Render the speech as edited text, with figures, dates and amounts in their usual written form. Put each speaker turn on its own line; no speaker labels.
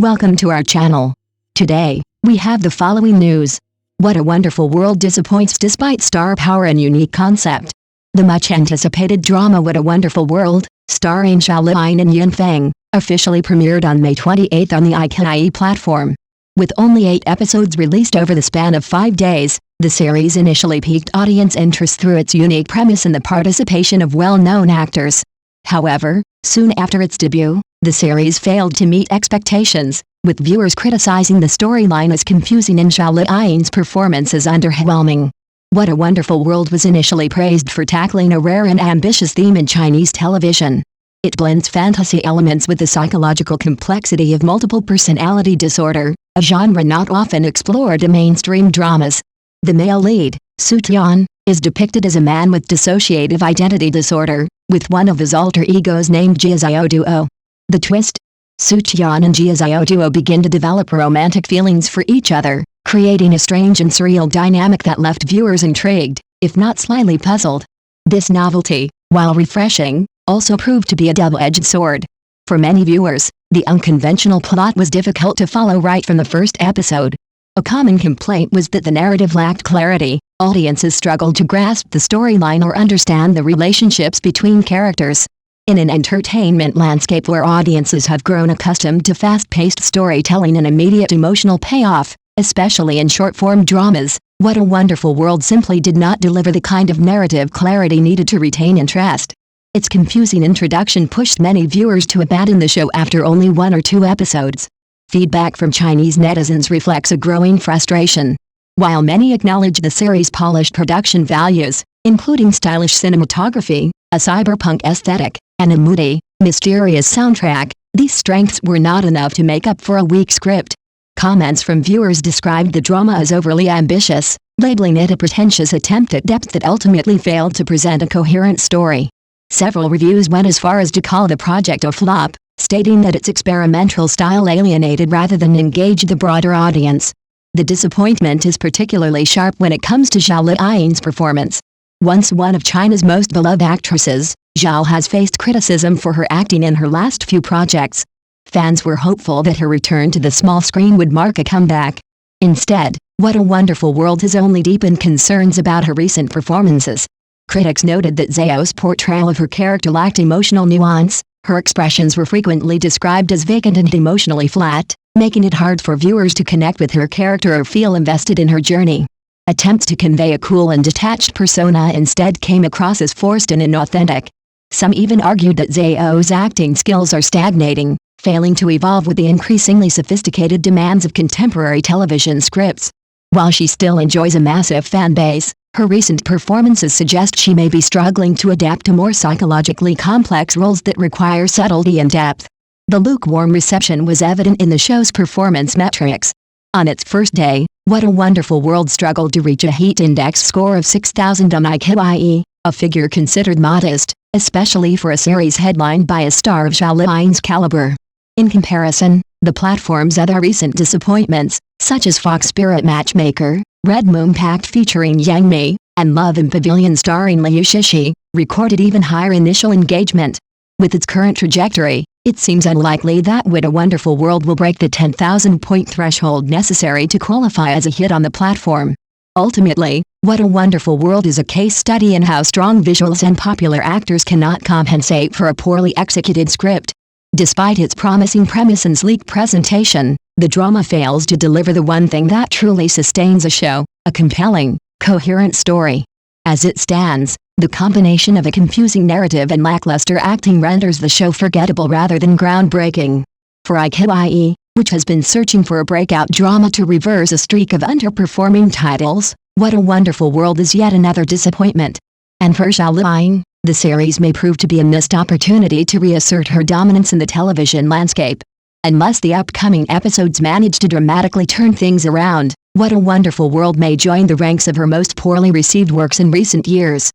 Welcome to our channel. Today, we have the following news. What a Wonderful World disappoints despite star power and unique concept. The much-anticipated drama What a Wonderful World, starring Xiao Liang and Yin Feng, officially premiered on May 28 on the iQIYI platform. With only 8 episodes released over the span of 5 days, the series initially piqued audience interest through its unique premise and the participation of well-known actors. However, soon after its debut, the series failed to meet expectations, with viewers criticizing the storyline as confusing and Xiao Liang's performance as underwhelming. What a Wonderful World was initially praised for tackling a rare and ambitious theme in Chinese television. It blends fantasy elements with the psychological complexity of multiple personality disorder, a genre not often explored in mainstream dramas. The male lead, Su Tian, is depicted as a man with dissociative identity disorder, with one of his alter egos named Jia Xiaoduo. The twist? Su Tian and Jia Xiaoduo begin to develop romantic feelings for each other, creating a strange and surreal dynamic that left viewers intrigued, if not slightly puzzled. This novelty, while refreshing, also proved to be a double-edged sword. For many viewers, the unconventional plot was difficult to follow right from the first episode. A common complaint was that the narrative lacked clarity. Audiences struggled to grasp the storyline or understand the relationships between characters. In an entertainment landscape where audiences have grown accustomed to fast-paced storytelling and immediate emotional payoff, especially in short-form dramas, What a Wonderful World simply did not deliver the kind of narrative clarity needed to retain interest. Its confusing introduction pushed many viewers to abandon the show after only 1 or 2 episodes. Feedback from Chinese netizens reflects a growing frustration. While many acknowledge the series' polished production values, including stylish cinematography, a cyberpunk aesthetic, and a moody, mysterious soundtrack, these strengths were not enough to make up for a weak script. Comments from viewers described the drama as overly ambitious, labeling it a pretentious attempt at depth that ultimately failed to present a coherent story. Several reviews went as far as to call the project a flop, stating that its experimental style alienated rather than engaged the broader audience. The disappointment is particularly sharp when it comes to Xiao Liang's performance. Once one of China's most beloved actresses, Zhao has faced criticism for her acting in her last few projects. Fans were hopeful that her return to the small screen would mark a comeback. Instead, What a Wonderful World has only deepened concerns about her recent performances. Critics noted that Zhao's portrayal of her character lacked emotional nuance. Her expressions were frequently described as vacant and emotionally flat, making it hard for viewers to connect with her character or feel invested in her journey. Attempts to convey a cool and detached persona instead came across as forced and inauthentic. Some even argued that Zhao's acting skills are stagnating, failing to evolve with the increasingly sophisticated demands of contemporary television scripts. While she still enjoys a massive fan base, her recent performances suggest she may be struggling to adapt to more psychologically complex roles that require subtlety and depth. The lukewarm reception was evident in the show's performance metrics. On its first day, What a Wonderful World struggled to reach a heat index score of 6,000 on iQIYI, a figure considered modest, especially for a series headlined by a star of Xiao Liang's caliber. In comparison, the platform's other recent disappointments, such as Fox Spirit Matchmaker, Red Moon Pact featuring Yang Mi, and Love in Pavilion starring Liu Shishi, recorded even higher initial engagement. With its current trajectory, it seems unlikely that What a Wonderful World will break the 10,000-point threshold necessary to qualify as a hit on the platform. Ultimately, What a Wonderful World is a case study in how strong visuals and popular actors cannot compensate for a poorly executed script. Despite its promising premise and sleek presentation, the drama fails to deliver the one thing that truly sustains a show, a compelling, coherent story. As it stands, the combination of a confusing narrative and lackluster acting renders the show forgettable rather than groundbreaking. For iQIYI, which has been searching for a breakout drama to reverse a streak of underperforming titles, What a Wonderful World is yet another disappointment. And for Xiao Liang, the series may prove to be a missed opportunity to reassert her dominance in the television landscape. Unless the upcoming episodes manage to dramatically turn things around, What a Wonderful World may join the ranks of her most poorly received works in recent years.